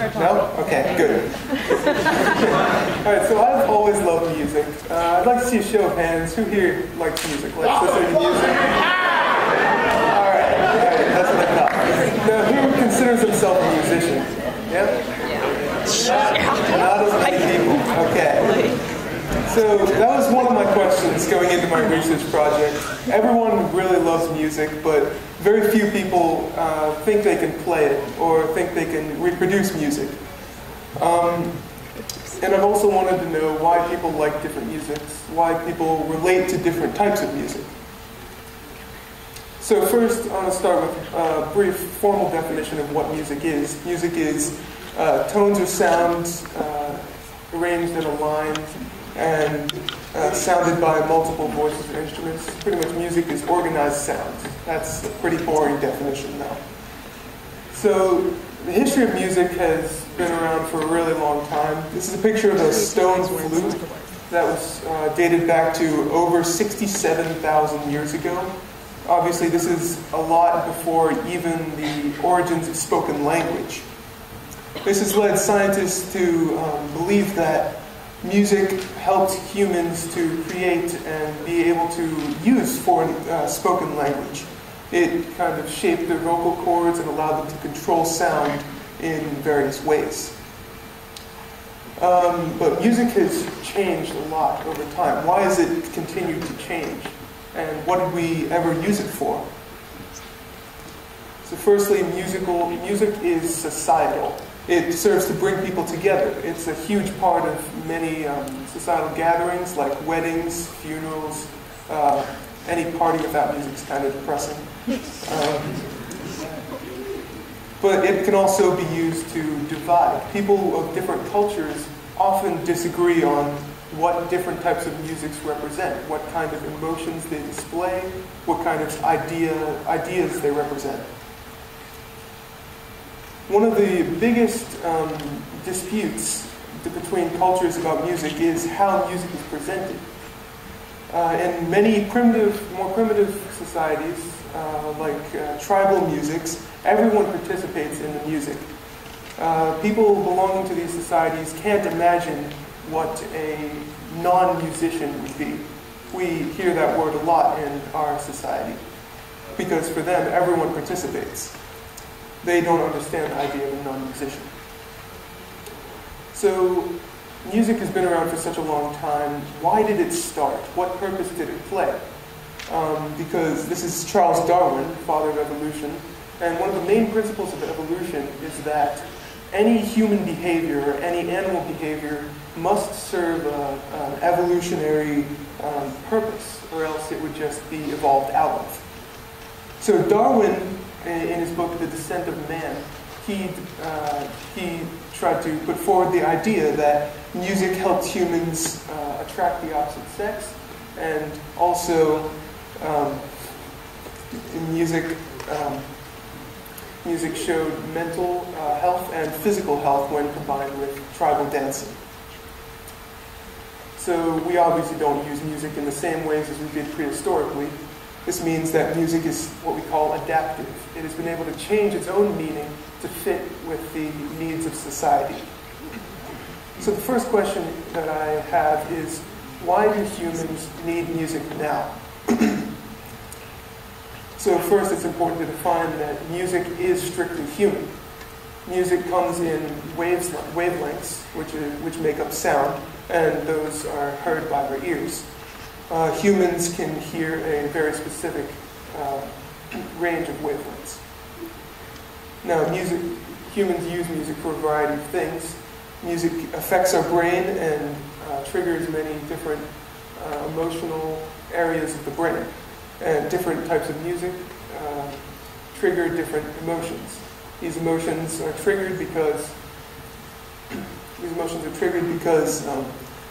No? Okay, good. Alright, so I've always loved music. I'd like to see a show of hands. Who here likes music? Likes listening to music? Alright, that's what I thought. Now, who considers himself a musician? Yeah? Not as many people. Okay. So that was one of my questions going into my research project. Everyone really loves music, but very few people think they can play it or think they can reproduce music. And I've also wanted to know why people like different musics, why people relate to different types of music. So first, I'm going to start with a brief formal definition of what music is. Music is tones or sounds arranged in a line and sounded by multiple voices or instruments. Pretty much music is organized sounds. That's a pretty boring definition now. So the history of music has been around for a really long time. This is a picture of a stone flute that was dated back to over 67,000 years ago. Obviously, this is a lot before even the origins of spoken language. This has led scientists to believe that music helped humans to create and be able to use foreign spoken language. It kind of shaped their vocal cords and allowed them to control sound in various ways. But music has changed a lot over time. Why has it continued to change? And what did we ever use it for? So firstly, music is societal. It serves to bring people together. It's a huge part of many societal gatherings like weddings, funerals. Any party without music is kind of depressing. But it can also be used to divide. People of different cultures often disagree on what different types of musics represent, what kind of emotions they display, what kind of ideas they represent. One of the biggest disputes between cultures about music is how music is presented. In many more primitive societies, like tribal musics, everyone participates in the music. People belonging to these societies can't imagine what a non-musician would be. We hear that word a lot in our society, because for them, everyone participates. They don't understand the idea of a non-musician. So, music has been around for such a long time. Why did it start? What purpose did it play? Because this is Charles Darwin, father of evolution, and one of the main principles of evolution is that any human behavior or any animal behavior must serve an evolutionary purpose, or else it would just be evolved out of. So Darwin, in his book, The Descent of Man, he tried to put forward the idea that music helped humans attract the opposite sex, and also in music showed mental health and physical health when combined with tribal dancing. So we obviously don't use music in the same ways as we did prehistorically. This means that music is what we call adaptive. It has been able to change its own meaning to fit with the needs of society. So the first question that I have is, why do humans need music now? So first, it's important to define that music is strictly human. Music comes in wavelengths, which make up sound, and those are heard by our ears. Humans can hear a very specific range of wavelengths. Now, humans use music for a variety of things. Music affects our brain and triggers many different emotional areas of the brain. And different types of music trigger different emotions. These emotions are triggered because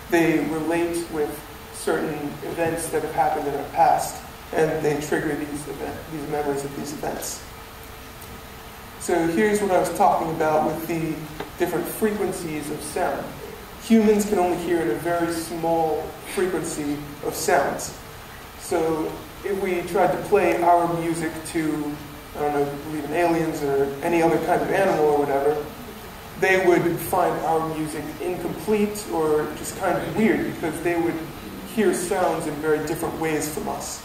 they relate with certain events that have happened in our past, and they trigger these memories of these events. So here's what I was talking about with the different frequencies of sound. Humans can only hear in a very small frequency of sounds. So if we tried to play our music to, I don't know, believe in aliens or any other kind of animal or whatever, they would find our music incomplete or just kind of weird because they would hear sounds in very different ways from us.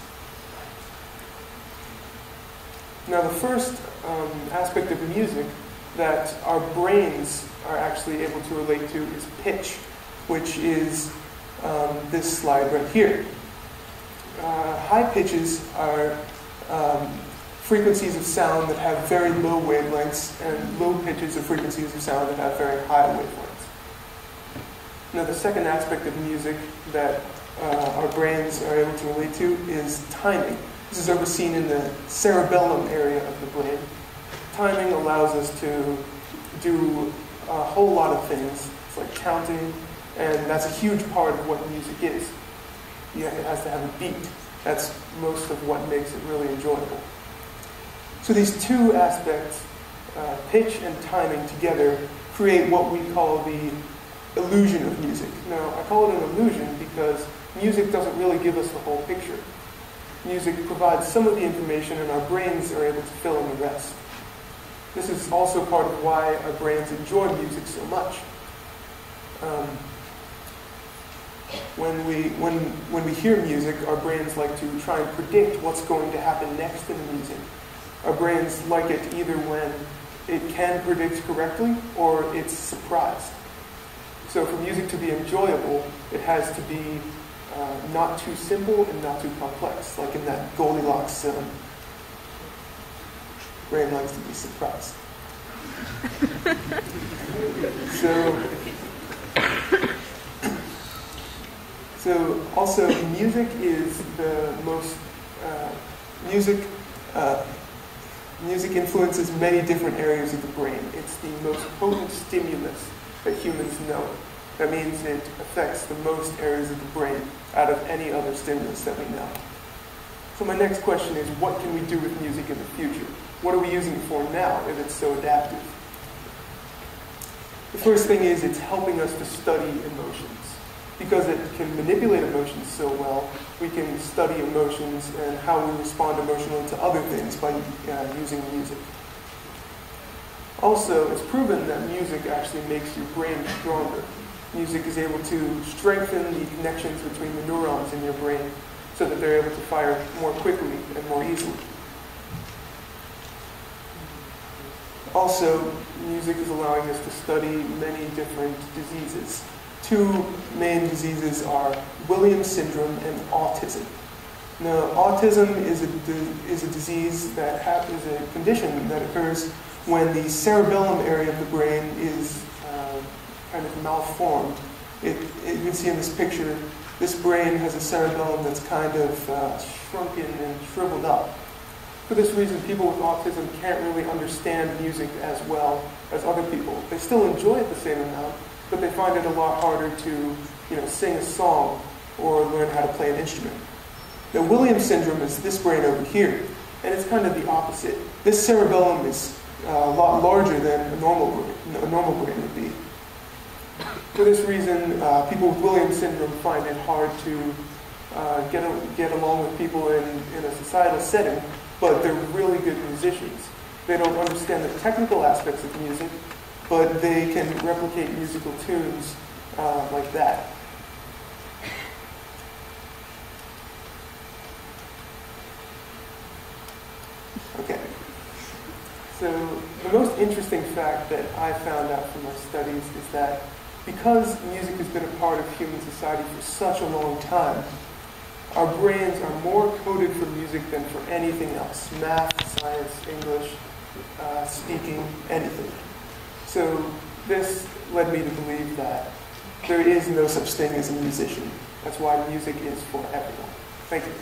Now, the first aspect of music that our brains are actually able to relate to is pitch, which is this slide right here. High pitches are frequencies of sound that have very low wavelengths, and low pitches are frequencies of sound that have very high wavelengths. Now, the second aspect of music that our brains are able to relate to is timing. This is overseen in the cerebellum area of the brain. Timing allows us to do a whole lot of things. It's like counting, and that's a huge part of what music is. Yeah, it has to have a beat. That's most of what makes it really enjoyable. So these two aspects, pitch and timing together, create what we call the illusion of music. Now, I call it an illusion because music doesn't really give us the whole picture. Music provides some of the information, and our brains are able to fill in the rest. This is also part of why our brains enjoy music so much. When we hear music, our brains like to try and predict what's going to happen next in the music. Our brains like it either when it can predict correctly or it's surprised. So for music to be enjoyable, it has to be not too simple and not too complex, like in that Goldilocks brain likes to be surprised. So also music is the most music influences many different areas of the brain. It's the most potent stimulus that humans know. That means it affects the most areas of the brain out of any other stimulus that we know. So my next question is, what can we do with music in the future? What are we using it for now if it's so adaptive? The first thing is it's helping us to study emotions. Because it can manipulate emotions so well, we can study emotions and how we respond emotionally to other things by using music. Also, it's proven that music actually makes your brain stronger. Music is able to strengthen the connections between the neurons in your brain so that they're able to fire more quickly and more easily. Also, music is allowing us to study many different diseases. Two main diseases are Williams syndrome and autism. Now, autism is a disease that is a condition that occurs when the cerebellum area of the brain is kind of malformed. You can see in this picture, this brain has a cerebellum that's kind of shrunken and shriveled up. For this reason, people with autism can't really understand music as well as other people. They still enjoy it the same amount, but they find it a lot harder to, sing a song or learn how to play an instrument. Now, Williams syndrome is this brain over here, and it's kind of the opposite. This cerebellum is a lot larger than a normal brain would be. For this reason, people with Williams syndrome find it hard to get along with people in a societal setting, but they're really good musicians. They don't understand the technical aspects of music, but they can replicate musical tunes like that. Okay. So the most interesting fact that I found out from my studies is that because music has been a part of human society for such a long time, our brains are more coded for music than for anything else. Math, science, English, speaking, anything. So this led me to believe that there is no such thing as a musician. That's why music is for everyone. Thank you.